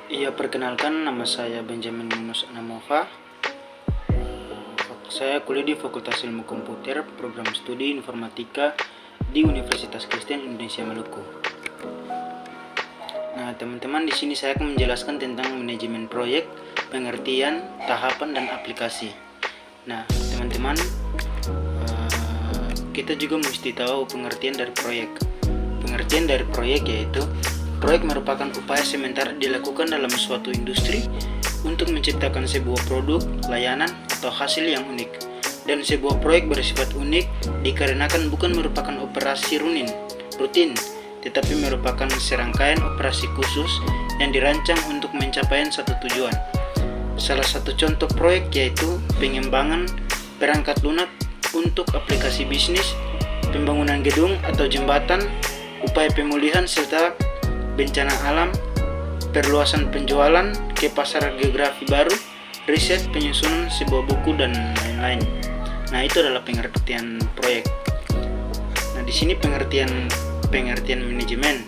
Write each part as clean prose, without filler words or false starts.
Iya, perkenalkan, nama saya Benjamin Yunus Anamova. Saya kuliah di Fakultas Ilmu Komputer, Program Studi Informatika di Universitas Kristen Indonesia Maluku. Nah, teman-teman, di sini saya akan menjelaskan tentang manajemen proyek, pengertian, tahapan, dan aplikasi. Nah, teman-teman, kita juga mesti tahu pengertian dari proyek. Pengertian dari proyek yaitu proyek merupakan upaya sementara dilakukan dalam suatu industri untuk menciptakan sebuah produk, layanan, atau hasil yang unik. Dan sebuah proyek bersifat unik dikarenakan bukan merupakan operasi rutin, tetapi merupakan serangkaian operasi khusus yang dirancang untuk mencapai satu tujuan. Salah satu contoh proyek yaitu pengembangan perangkat lunak untuk aplikasi bisnis, pembangunan gedung atau jembatan, upaya pemulihan serta bencana alam, perluasan penjualan ke pasar geografi baru, riset, penyusunan sebuah buku, dan lain-lain. Nah, itu adalah pengertian proyek. Nah, di sini pengertian manajemen.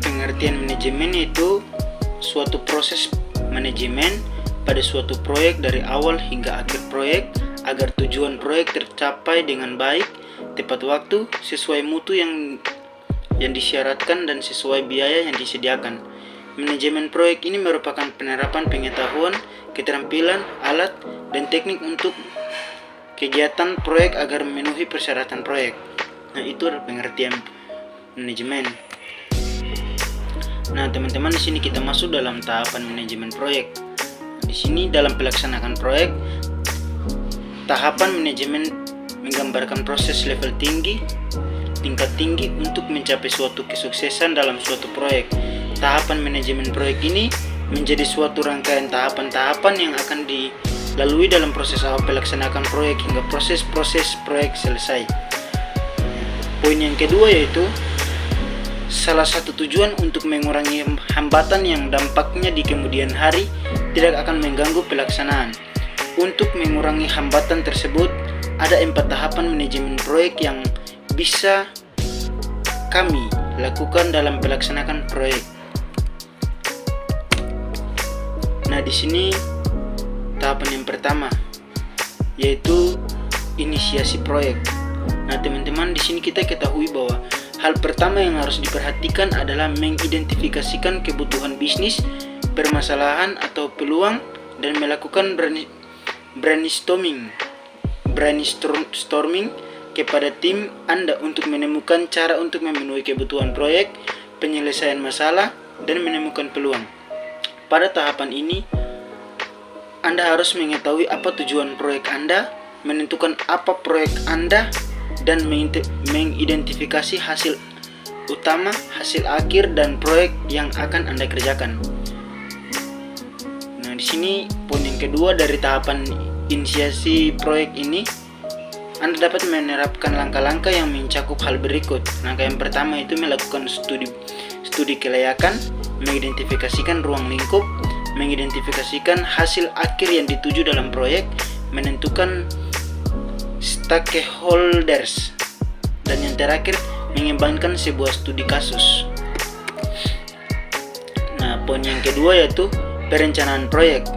Pengertian manajemen itu suatu proses manajemen pada suatu proyek dari awal hingga akhir proyek agar tujuan proyek tercapai dengan baik, tepat waktu, sesuai mutu yang disyaratkan dan sesuai biaya yang disediakan. Manajemen proyek ini merupakan penerapan pengetahuan, keterampilan, alat, dan teknik untuk kegiatan proyek agar memenuhi persyaratan proyek. Nah, itu adalah pengertian manajemen. Nah, teman-teman, di sini kita masuk dalam tahapan manajemen proyek. Di sini dalam pelaksanaan proyek, tahapan manajemen menggambarkan proses level tingkat tinggi untuk mencapai suatu kesuksesan dalam suatu proyek. Tahapan manajemen proyek ini menjadi suatu rangkaian tahapan-tahapan yang akan dilalui dalam proses awal pelaksanaan proyek hingga proses proyek selesai. Poin yang kedua yaitu salah satu tujuan untuk mengurangi hambatan yang dampaknya di kemudian hari tidak akan mengganggu pelaksanaan. Untuk mengurangi hambatan tersebut, ada 4 tahapan manajemen proyek yang bisa kami lakukan dalam pelaksanaan proyek. Nah, di sini tahapan yang pertama yaitu inisiasi proyek. Nah, teman-teman, di sini kita ketahui bahwa hal pertama yang harus diperhatikan adalah mengidentifikasikan kebutuhan bisnis, permasalahan atau peluang, dan melakukan brainstorming kepada tim Anda untuk menemukan cara untuk memenuhi kebutuhan proyek, penyelesaian masalah, dan menemukan peluang. Pada tahapan ini, Anda harus mengetahui apa tujuan proyek Anda, menentukan apa proyek Anda, dan mengidentifikasi hasil utama, hasil akhir, dan proyek yang akan Anda kerjakan. Nah, di sini poin yang kedua dari tahapan inisiasi proyek ini, Anda dapat menerapkan langkah-langkah yang mencakup hal berikut. Langkah yang pertama itu melakukan studi kelayakan, mengidentifikasikan ruang lingkup, mengidentifikasikan hasil akhir yang dituju dalam proyek, menentukan stakeholders, dan yang terakhir mengembangkan sebuah studi kasus. Nah, poin yang kedua yaitu perencanaan proyek.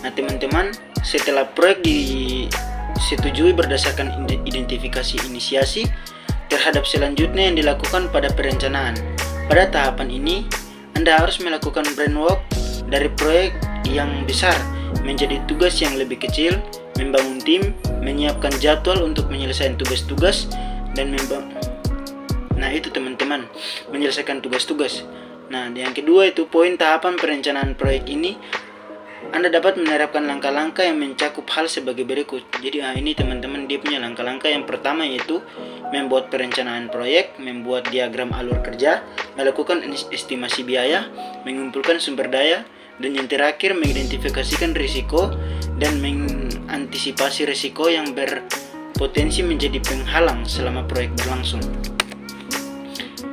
Nah, teman-teman, setelah proyek disetujui berdasarkan identifikasi inisiasi, terhadap selanjutnya yang dilakukan pada perencanaan. Pada tahapan ini, Anda harus melakukan brainwork dari proyek yang besar menjadi tugas yang lebih kecil, membangun tim, menyiapkan jadwal untuk menyelesaikan tugas-tugas, dan Nah, itu teman-teman, menyelesaikan tugas-tugas. Nah, yang kedua itu poin tahapan perencanaan proyek ini, Anda dapat menerapkan langkah-langkah yang mencakup hal sebagai berikut. Jadi, ini teman-teman, dia punya langkah-langkah. Yang pertama yaitu membuat perencanaan proyek, membuat diagram alur kerja, melakukan estimasi biaya, mengumpulkan sumber daya, dan yang terakhir mengidentifikasikan risiko dan mengantisipasi risiko yang berpotensi menjadi penghalang selama proyek berlangsung.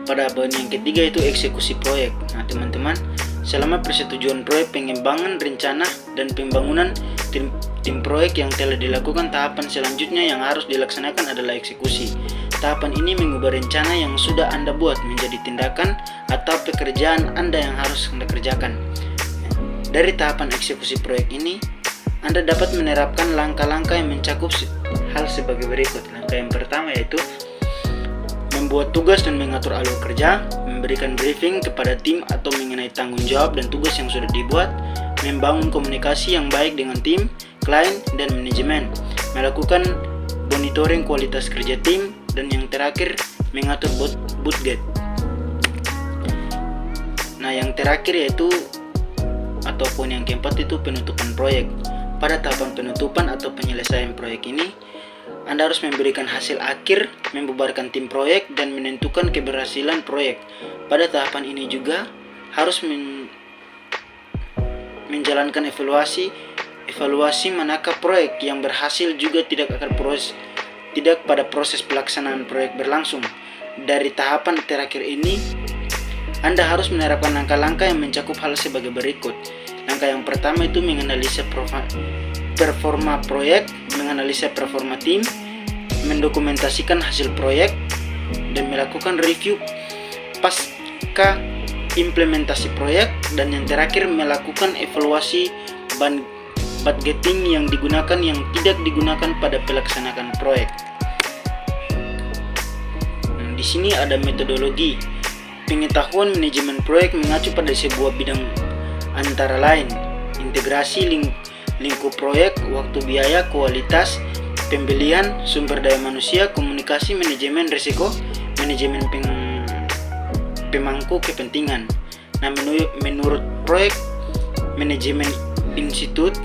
Pada poin yang ketiga itu eksekusi proyek. Nah, teman-teman, selama persetujuan proyek, pengembangan, rencana, dan pembangunan tim proyek yang telah dilakukan, tahapan selanjutnya yang harus dilaksanakan adalah eksekusi. Tahapan ini mengubah rencana yang sudah Anda buat menjadi tindakan atau pekerjaan Anda yang harus Anda kerjakan. Dari tahapan eksekusi proyek ini, Anda dapat menerapkan langkah-langkah yang mencakup hal sebagai berikut. Langkah yang pertama yaitu membuat tugas dan mengatur alur kerja, memberikan briefing kepada tim atau mengenai tanggung jawab dan tugas yang sudah dibuat, membangun komunikasi yang baik dengan tim, klien, dan manajemen, melakukan monitoring kualitas kerja tim, dan yang terakhir mengatur budget. Nah, yang terakhir yaitu ataupun yang keempat itu penutupan proyek. Pada tahapan penutupan atau penyelesaian proyek ini, Anda harus memberikan hasil akhir, membubarkan tim proyek, dan menentukan keberhasilan proyek. Pada tahapan ini juga harus menjalankan evaluasi manakah proyek yang berhasil juga tidak pada proses pelaksanaan proyek berlangsung. Dari tahapan terakhir ini, Anda harus menerapkan langkah-langkah yang mencakup hal sebagai berikut. Langkah yang pertama itu menganalisa performa proyek, menganalisa performa tim, mendokumentasikan hasil proyek, dan melakukan review pasca implementasi proyek, dan yang terakhir melakukan evaluasi budgeting yang digunakan yang tidak digunakan pada pelaksanaan proyek. Di sini ada metodologi. Pengetahuan manajemen proyek mengacu pada sebuah bidang antara lain integrasi lingkup proyek, waktu, biaya, kualitas, pembelian, sumber daya manusia, komunikasi, manajemen risiko, manajemen pemangku kepentingan. Nah, menurut proyek manajemen institut,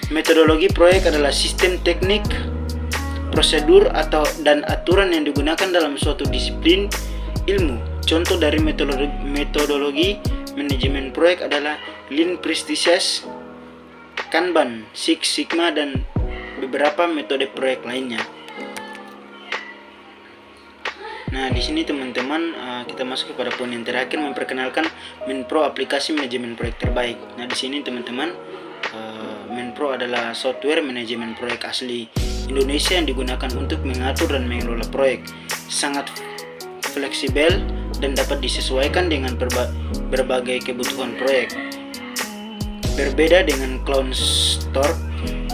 metodologi proyek adalah sistem teknik, prosedur dan aturan yang digunakan dalam suatu disiplin ilmu. Contoh dari metodologi manajemen proyek adalah Lean Practices, Kanban, Six Sigma, dan beberapa metode proyek lainnya. Nah, di sini teman-teman kita masuk kepada poin yang terakhir, memperkenalkan Menpro, aplikasi manajemen proyek terbaik. Nah, di sini teman-teman Menpro adalah software manajemen proyek asli Indonesia yang digunakan untuk mengatur dan mengelola proyek. Sangat fleksibel dan dapat disesuaikan dengan berbagai kebutuhan proyek. Berbeda dengan cloud store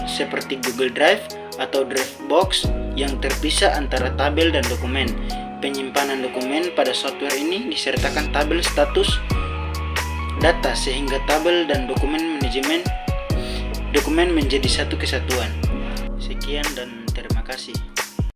seperti Google Drive atau Dropbox yang terpisah antara tabel dan dokumen. Penyimpanan dokumen pada software ini disertakan tabel status data sehingga tabel dan dokumen menjadi satu kesatuan. Sekian dan terima kasih.